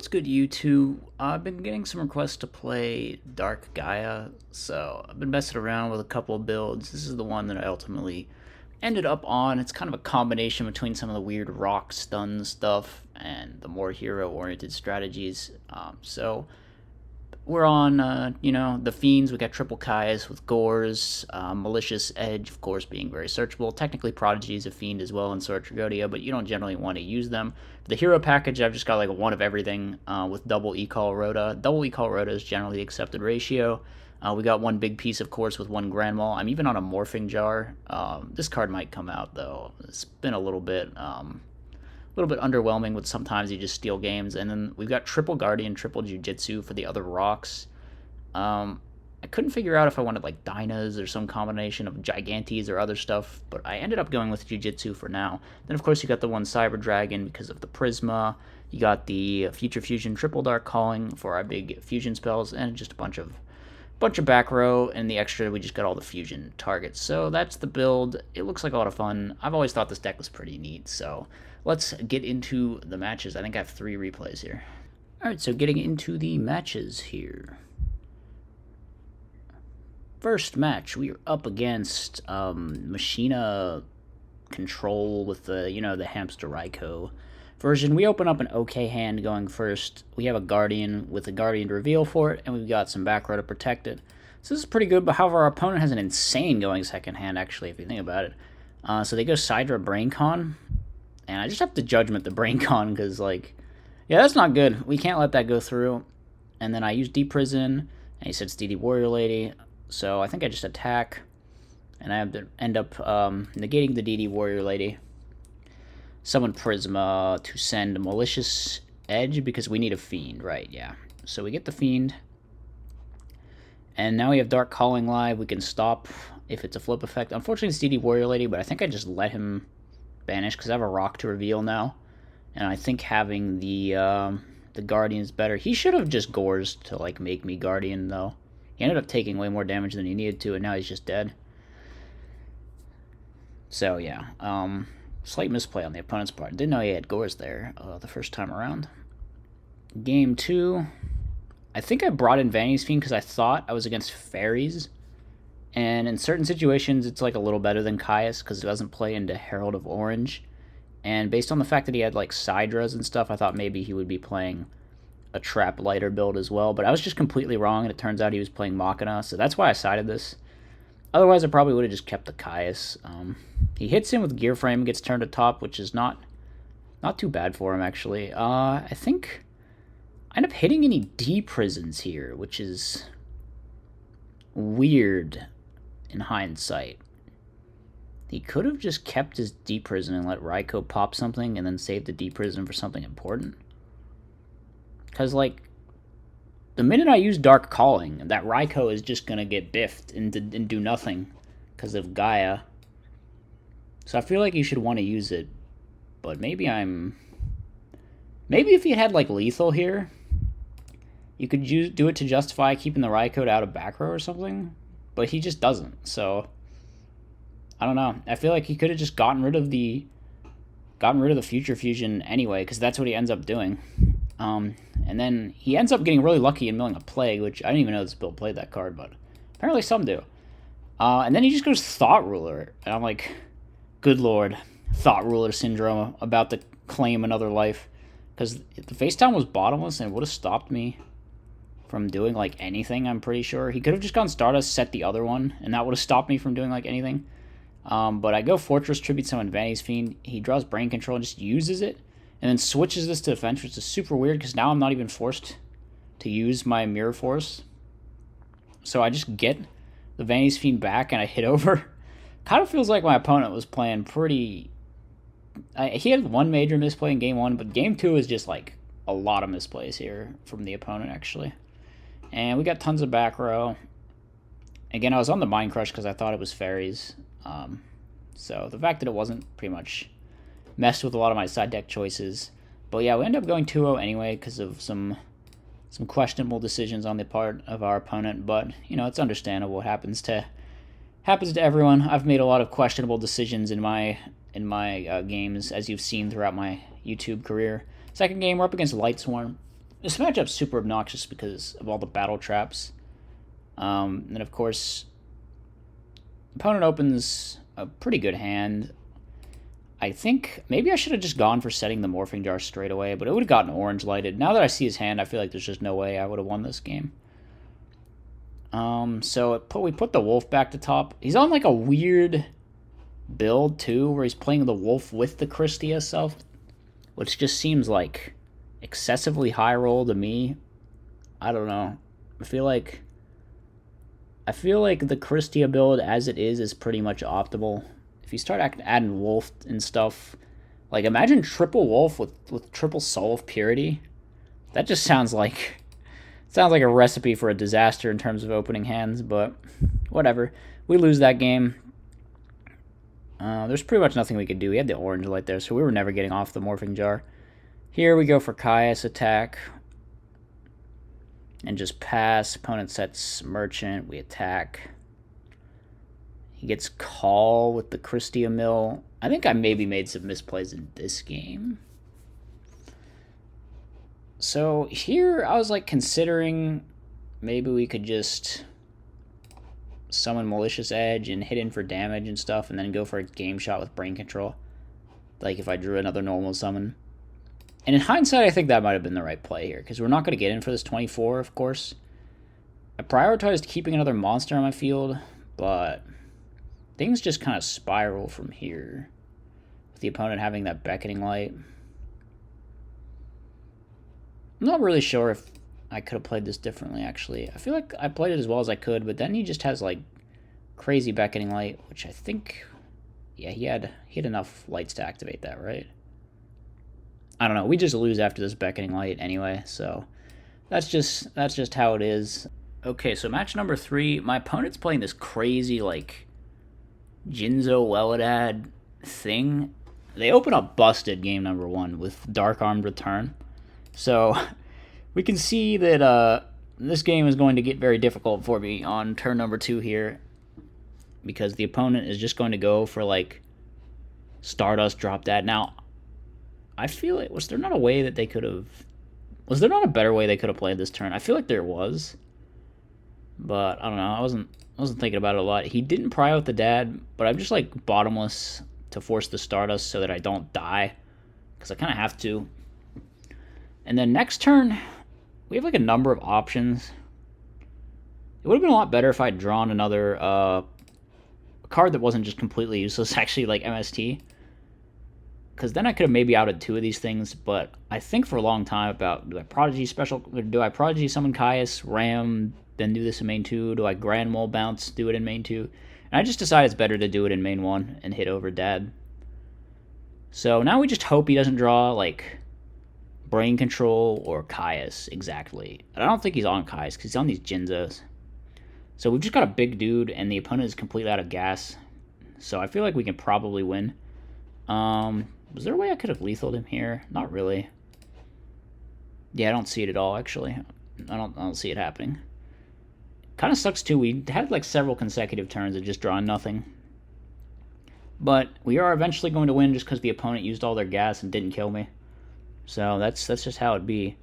What's good, YouTube? I've been getting some requests to play Dark Gaia, so I've been messing around with a couple of builds. This is the one that I ultimately ended up on. It's kind of a combination between some of the weird rock stun stuff and the more hero-oriented strategies. So we're on, the Fiends. We got triple Kai's with Gores, Malicious Edge, of course, being very searchable. Technically, Prodigy is a Fiend as well in Sword Tragodia, but you don't generally want to use them. For the hero package, I've just got like one of everything with double Ecall Rhoda. Double Ecall Rhoda is generally the accepted ratio. We got one big piece, of course, with one Grand Mal. I'm even on a Morphing Jar. This card might come out, though. It's been a little bit underwhelming with sometimes you just steal games. And then we've got triple Guardian, triple Jiu-Jitsu for the other rocks. I couldn't figure out if I wanted like Dynas or some combination of Gigantes or other stuff, but I ended up going with Jiu-Jitsu for now. Then of course you got the one Cyber Dragon because of the Prisma. You got the Future Fusion triple Dark Calling for our big fusion spells, and just a bunch of back row, and the extra we just got all the fusion targets. So that's the build. It looks like a lot of fun. I've always thought this deck was pretty neat, so let's get into the matches. I think I have 3 replays here. Alright, so getting into the matches here. First match, we are up against Machina Control with the Hamster Raikou version. We open up an okay hand going first. We have a Guardian with a Guardian to reveal for it, and we've got some back row to protect it. So this is pretty good, but however, our opponent has an insane going second hand, actually, if you think about it. So they go Sidra Braincon, and I just have to Judgment the Braincon, because, yeah, that's not good. We can't let that go through. And then I use Deep Prison, and he sets DD Warrior Lady. So I think I just attack, and I have to end up negating the DD Warrior Lady. Summon Prisma to send Malicious Edge because we need a Fiend, right? Yeah. So we get the Fiend. And now we have Dark Calling live. We can stop if it's a flip effect. Unfortunately, it's DD Warrior Lady, but I think I just let him banish because I have a rock to reveal now. And I think having the Guardian is better. He should have just Gores to make me Guardian, though. He ended up taking way more damage than he needed to, and now he's just dead. So, yeah. Slight misplay on the opponent's part. Didn't know he had Gores there the first time around. Game 2. I think I brought in Vanity's Fiend because I thought I was against Fairies. And in certain situations, it's a little better than Caius because it doesn't play into Herald of Orange. And based on the fact that he had Sidras and stuff, I thought maybe he would be playing a Trap Lighter build as well, but I was just completely wrong, and it turns out he was playing Machina, so that's why I sided this. Otherwise, I probably would have just kept the Caius. He hits him with Gear Frame, gets turned to top, which is not too bad for him, actually. I think I end up hitting any D-Prisons here, which is weird in hindsight. He could have just kept his D-Prison and let Raikou pop something and then save the D-Prison for something important. Because, the minute I use Dark Calling, that Raikou is just going to get biffed and do nothing because of Gaia. So I feel like you should want to use it. But maybe if you had, Lethal here, you could do it to justify keeping the Raikou out of back row or something. But he just doesn't, so I don't know. I feel like he could have just gotten rid of the Future Fusion anyway, because that's what he ends up doing. And then he ends up getting really lucky and milling a Plague, which I didn't even know this build played that card, but apparently some do. And then he just goes Thought Ruler, and I'm like, good lord, Thought Ruler syndrome, about to claim another life. Because the face down was bottomless, and it would have stopped me from doing, anything, I'm pretty sure. He could have just gone Stardust, set the other one, and that would have stopped me from doing, anything. But I go Fortress, Tribute Summon Vanity's Fiend. He draws Brain Control and just uses it. And then switches this to defense, which is super weird because now I'm not even forced to use my Mirror Force. So I just get the Vanity's Fiend back and I hit over. Kind of feels like my opponent was playing pretty... he had one major misplay in Game 1, but Game 2 is just a lot of misplays here from the opponent, actually. And we got tons of back row. Again, I was on the Mind Crush because I thought it was Fairies. So the fact that it wasn't pretty much messed with a lot of my side deck choices. But yeah, we end up going 2-0 anyway because of some questionable decisions on the part of our opponent. But, it's understandable. It happens to everyone. I've made a lot of questionable decisions in my games, as you've seen throughout my YouTube career. Second game, we're up against Light Swarm. This matchup's super obnoxious because of all the battle traps. And of course, opponent opens a pretty good hand. I think maybe I should have just gone for setting the Morphing Jar straight away, but it would have gotten orange lighted. Now that I see his hand, I feel like there's just no way I would have won this game. We put the wolf back to top. He's on like a weird build too, where he's playing the wolf with the Christia self, which just seems like excessively high roll to me. I don't know. I feel like the Christia build as it is pretty much optimal. If you start adding wolf and stuff, like imagine triple wolf with triple soul of purity. That just sounds like a recipe for a disaster in terms of opening hands, but whatever. We lose that game. There's pretty much nothing we could do. We had the orange light there, so we were never getting off the Morphing Jar. Here we go for Caius attack. And just pass. Opponent sets Merchant. We attack. He gets Call with the Christia Mill. I think I maybe made some misplays in this game. So here I was like considering maybe we could just summon Malicious Edge and hit in for damage and stuff and then go for a game shot with Brain Control. Like if I drew another normal summon. And in hindsight, I think that might have been the right play here, because we're not going to get in for this 24, of course. I prioritized keeping another monster on my field, but things just kind of spiral from here, with the opponent having that Beckoning Light. I'm not really sure if I could have played this differently, actually. I feel like I played it as well as I could, but then he just has, like, crazy Beckoning Light, which I think, yeah, he had enough lights to activate that, right? I don't know. We just lose after this Beckoning Light anyway, so that's just how it is. Okay, so match number 3. My opponent's playing this crazy, like, Jinzo Weladad thing. They open up busted game number 1 with Dark Armed Return. So we can see that this game is going to get very difficult for me on turn number 2 here, because the opponent is just going to go for, like, Stardust Drop Dad. Now, I feel like, was there not a way that they could have... Was there not a better way they could have played this turn? I feel like there was. But, I don't know. I wasn't thinking about it a lot. He didn't pry out the dad, but I'm just, like, bottomless to force the Stardust so that I don't die. Because I kind of have to. And then next turn, we have, like, a number of options. It would have been a lot better if I'd drawn another card that wasn't just completely useless, actually, like MST. Because then I could have maybe outed 2 of these things, but I think for a long time about, do I Prodigy summon Caius, Ram, then do this in main 2? Do I Grand Mole bounce, do it in main 2? And I just decided it's better to do it in main 1 and hit over Dad. So now we just hope he doesn't draw, like, Brain Control or Caius exactly. And I don't think he's on Caius, because he's on these Jinzos. So we've just got a big dude, and the opponent is completely out of gas. So I feel like we can probably win. Was there a way I could have lethaled him here? Not really. Yeah, I don't see it at all, actually. I don't see it happening. Kind of sucks, too. We had, like, several consecutive turns of just drawing nothing. But we are eventually going to win just because the opponent used all their gas and didn't kill me. So that's just how it'd be.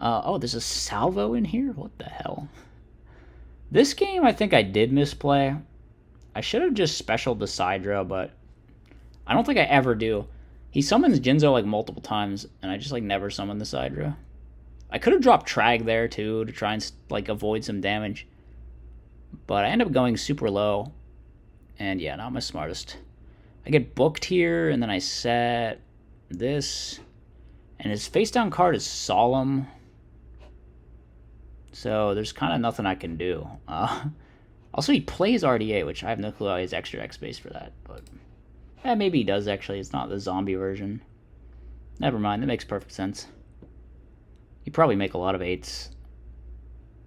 Oh, there's a salvo in here? What the hell? This game, I think I did misplay. I should have just specialed the Sidra, but I don't think I ever do. He summons Jinzo, like, multiple times, and I just, like, never summon the Sidra. I could have dropped Trag there, too, to try and, like, avoid some damage. But I end up going super low. And, yeah, not my smartest. I get booked here, and then I set this. And his face-down card is Solemn. So there's kind of nothing I can do. Also, he plays RDA, which I have no clue how he has extra X space for that, but... Yeah, maybe he does, actually. It's not the zombie version. Never mind, that makes perfect sense. You probably make a lot of 8s.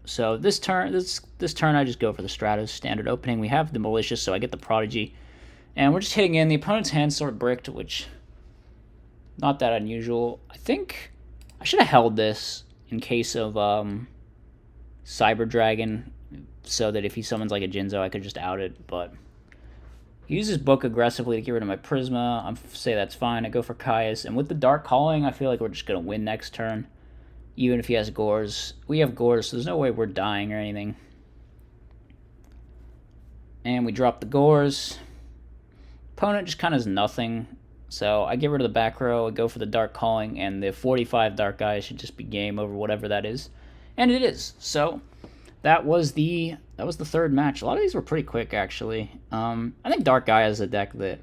So this turn I just go for the Stratos standard opening. We have the Malicious, so I get the Prodigy. And we're just hitting in. The opponent's hand's sort of bricked, which... Not that unusual. I think I should have held this in case of Cyber Dragon, so that if he summons like a Jinzo, I could just out it, but... He uses Book aggressively to get rid of my Prisma. I say that's fine. I go for Caius. And with the Dark Calling, I feel like we're just going to win next turn. even if he has Gores. We have Gores, so there's no way we're dying or anything. And we drop the Gores. Opponent just kind of has nothing. So I get rid of the back row, I go for the Dark Calling, and the 45 Dark Guys should just be game over whatever that is. And it is. So that was the third match. A lot of these were pretty quick, actually. I think Dark Guy is a deck that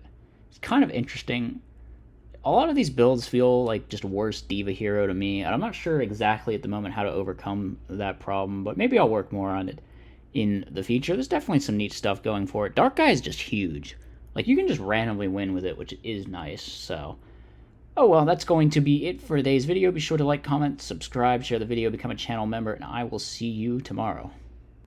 is kind of interesting. A lot of these builds feel like just worse Diva Hero to me, and I'm not sure exactly at the moment how to overcome that problem, but maybe I'll work more on it in the future. There's definitely some neat stuff going for it. Dark Guy is just huge. Like, you can just randomly win with it, which is nice, so... Oh well, that's going to be it for today's video. Be sure to like, comment, subscribe, share the video, become a channel member, and I will see you tomorrow.